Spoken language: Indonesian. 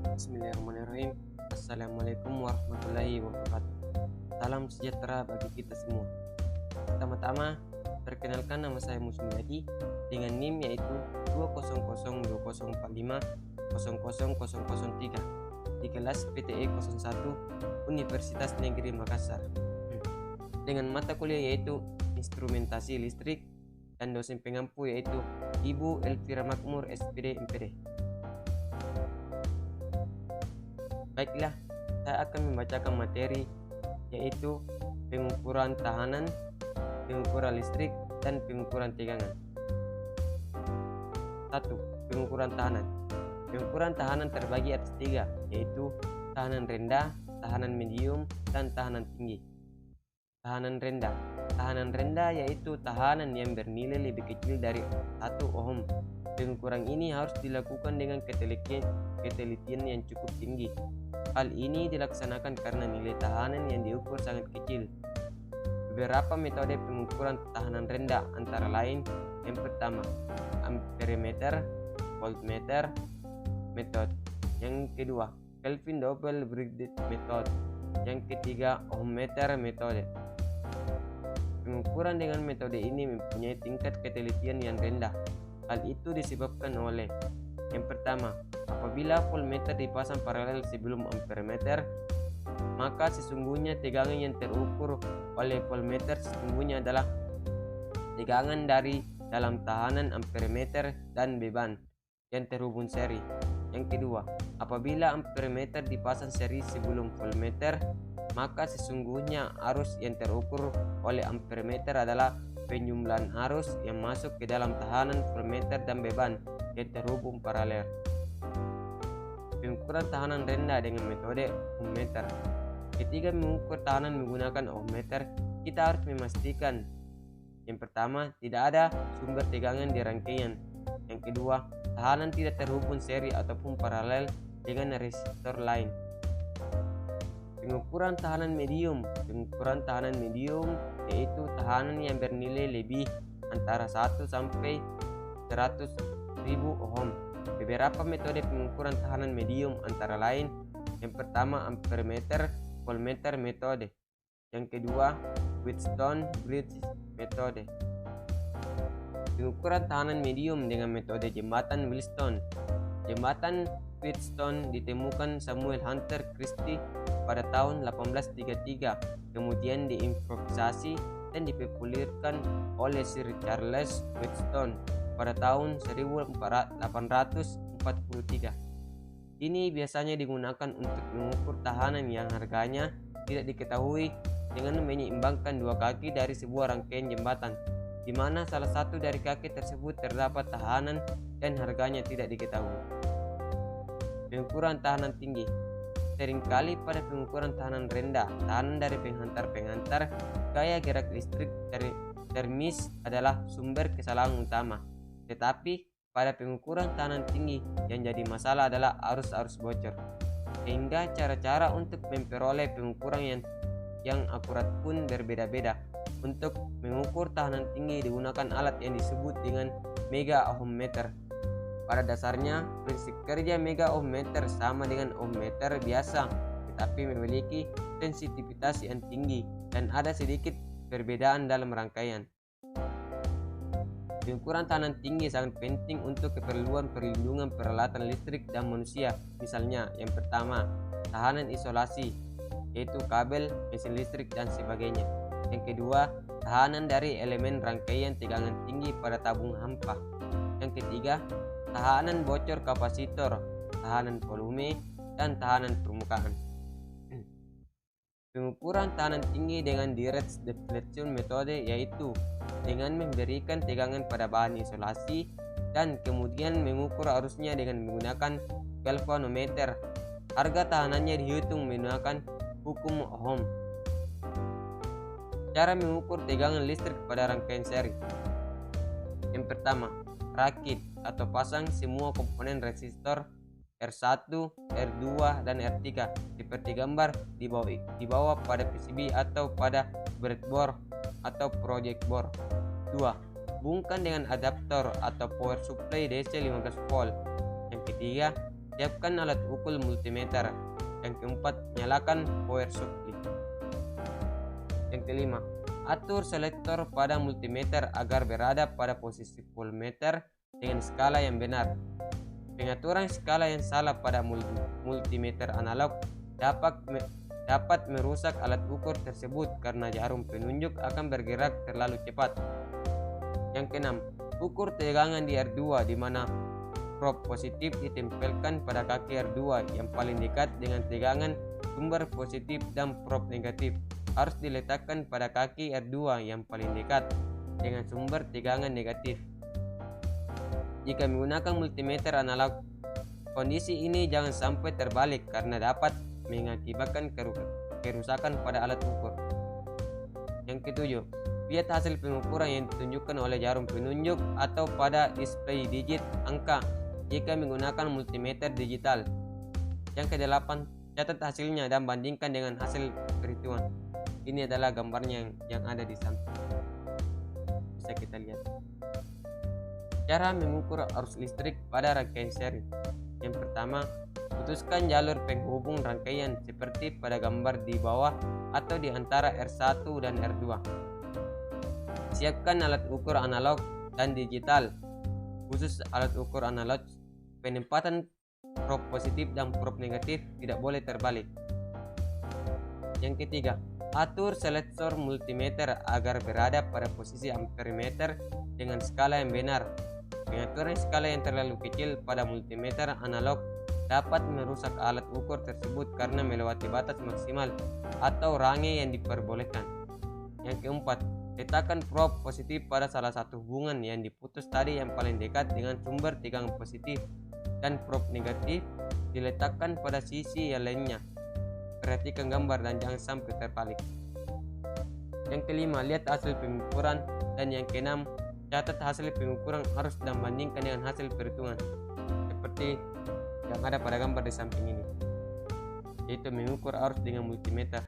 Bismillahirrahmanirrahim. Assalamualaikum warahmatullahi wabarakatuh. Salam sejahtera bagi kita semua. Pertama-tama, perkenalkan nama saya Musmiyadi dengan NIM yaitu 2002045000003 di kelas PTE 01 Universitas Negeri Makassar. Dengan mata kuliah yaitu Instrumentasi Listrik dan dosen pengampu yaitu Ibu Elvira Makmur SPD MPD. Baiklah, saya akan membacakan materi yaitu pengukuran tahanan, pengukuran listrik, dan pengukuran tegangan. 1. Pengukuran tahanan. Pengukuran tahanan terbagi atas 3, yaitu tahanan rendah, tahanan medium, dan tahanan tinggi. Tahanan rendah. Tahanan rendah yaitu tahanan yang bernilai lebih kecil dari 1 ohm. Pengukuran ini harus dilakukan dengan ketelitian yang cukup tinggi. Hal ini dilaksanakan karena nilai tahanan yang diukur sangat kecil. Beberapa metode pengukuran tahanan rendah antara lain: yang pertama, amperemeter, voltmeter method; yang kedua, Kelvin double braided method; yang ketiga, ohmmeter metode. Pengukuran dengan metode ini mempunyai tingkat ketelitian yang rendah. Hal itu disebabkan oleh: yang pertama, apabila voltmeter dipasang paralel sebelum amperemeter, maka sesungguhnya tegangan yang terukur oleh voltmeter sesungguhnya adalah tegangan dari dalam tahanan amperemeter dan beban yang terhubung seri. Yang kedua, apabila amperemeter dipasang seri sebelum voltmeter, maka sesungguhnya arus yang terukur oleh amperemeter adalah penjumlahan arus yang masuk ke dalam tahanan voltmeter dan beban yang terhubung paralel. Pengukuran tahanan rendah dengan metode ohmmeter. Ketika mengukur tahanan menggunakan ohmmeter, kita harus memastikan: yang pertama, tidak ada sumber tegangan di rangkaian; yang kedua, tahanan tidak terhubung seri ataupun paralel dengan resistor lain. Pengukuran tahanan medium. Pengukuran tahanan medium yaitu tahanan yang bernilai lebih antara 1 sampai 100.000 ohm. Beberapa metode pengukuran tahanan medium antara lain: yang pertama, amperemeter, voltmeter metode; yang kedua, Wheatstone bridge metode. Pengukuran tahanan medium dengan metode jembatan Wheatstone. Jembatan Wheatstone ditemukan Samuel Hunter Christie pada tahun 1833, kemudian diimprovisasi dan dipopulerkan oleh Sir Charles Wheatstone pada tahun 1843. Ini biasanya digunakan untuk mengukur tahanan yang harganya tidak diketahui dengan menyeimbangkan dua kaki dari sebuah rangkaian jembatan, di mana salah satu dari kaki tersebut terdapat tahanan dan harganya tidak diketahui. Pengukuran tahanan tinggi. Seringkali pada pengukuran tahanan rendah, tahanan dari penghantar-penghantar gaya gerak listrik termis adalah sumber kesalahan utama. Tetapi pada pengukuran tahanan tinggi yang jadi masalah adalah arus-arus bocor. Sehingga cara-cara untuk memperoleh pengukuran yang akurat pun berbeda-beda. Untuk mengukur tahanan tinggi digunakan alat yang disebut dengan mega ohmmeter. Pada dasarnya, prinsip kerja mega ohmmeter sama dengan ohmmeter biasa, tetapi memiliki sensitivitas yang tinggi dan ada sedikit perbedaan dalam rangkaian. Pengukuran tahanan tinggi sangat penting untuk keperluan perlindungan peralatan listrik dan manusia. Misalnya, yang pertama, tahanan isolasi, yaitu kabel, mesin listrik, dan sebagainya. Yang kedua, tahanan dari elemen rangkaian tegangan tinggi pada tabung hampa. Yang ketiga, tahanan bocor kapasitor, tahanan volume, dan tahanan permukaan. Pengukuran tahanan tinggi dengan direct deflection metode yaitu dengan memberikan tegangan pada bahan isolasi dan kemudian mengukur arusnya dengan menggunakan galvanometer. Harga tahanannya dihitung menggunakan hukum Ohm. Cara mengukur tegangan listrik pada rangkaian seri. Yang pertama, rakit atau pasang semua komponen resistor R1, R2, dan R3 seperti gambar di bawah pada PCB atau pada breadboard atau project board. 2. Hubungkan dengan adaptor atau power supply DC 15 volt. Yang ketiga, siapkan alat ukur multimeter. Yang keempat, nyalakan power supply. Yang kelima, atur selektor pada multimeter agar berada pada posisi voltmeter dengan skala yang benar. Pengaturan skala yang salah pada multimeter analog dapat merusak alat ukur tersebut karena jarum penunjuk akan bergerak terlalu cepat. Yang keenam, ukur tegangan di R2 di mana probe positif ditempelkan pada kaki R2 yang paling dekat dengan tegangan sumber positif dan probe negatif harus diletakkan pada kaki R2 yang paling dekat dengan sumber tegangan negatif. Jika menggunakan multimeter analog, kondisi ini jangan sampai terbalik karena dapat mengakibatkan kerusakan pada alat ukur. Yang ketujuh, lihat hasil pengukuran yang ditunjukkan oleh jarum penunjuk atau pada display digit angka jika menggunakan multimeter digital. Yang kedelapan, catat hasilnya dan bandingkan dengan hasil perhitungan. Ini adalah gambarnya yang ada di samping. Bisa kita lihat. Cara mengukur arus listrik pada rangkaian seri. Yang pertama, putuskan jalur penghubung rangkaian seperti pada gambar di bawah atau di antara R1 dan R2. Siapkan alat ukur analog dan digital. Khusus alat ukur analog, penempatan probe positif dan probe negatif tidak boleh terbalik. Yang ketiga, atur selektor multimeter agar berada pada posisi ampermeter dengan skala yang benar. Pengaturan skala yang terlalu kecil pada multimeter analog dapat merusak alat ukur tersebut karena melewati batas maksimal atau range yang diperbolehkan. Yang keempat, letakkan probe positif pada salah satu hubungan yang diputus tadi yang paling dekat dengan sumber tegangan positif, dan probe negatif diletakkan pada sisi yang lainnya. Perhatikan gambar dan jangan sampai terbalik. Yang kelima, lihat hasil pengukuran. Dan yang keenam, catat hasil pengukuran harus dan bandingkan dengan hasil perhitungan seperti yang ada pada gambar di samping ini, yaitu mengukur arus dengan multimeter.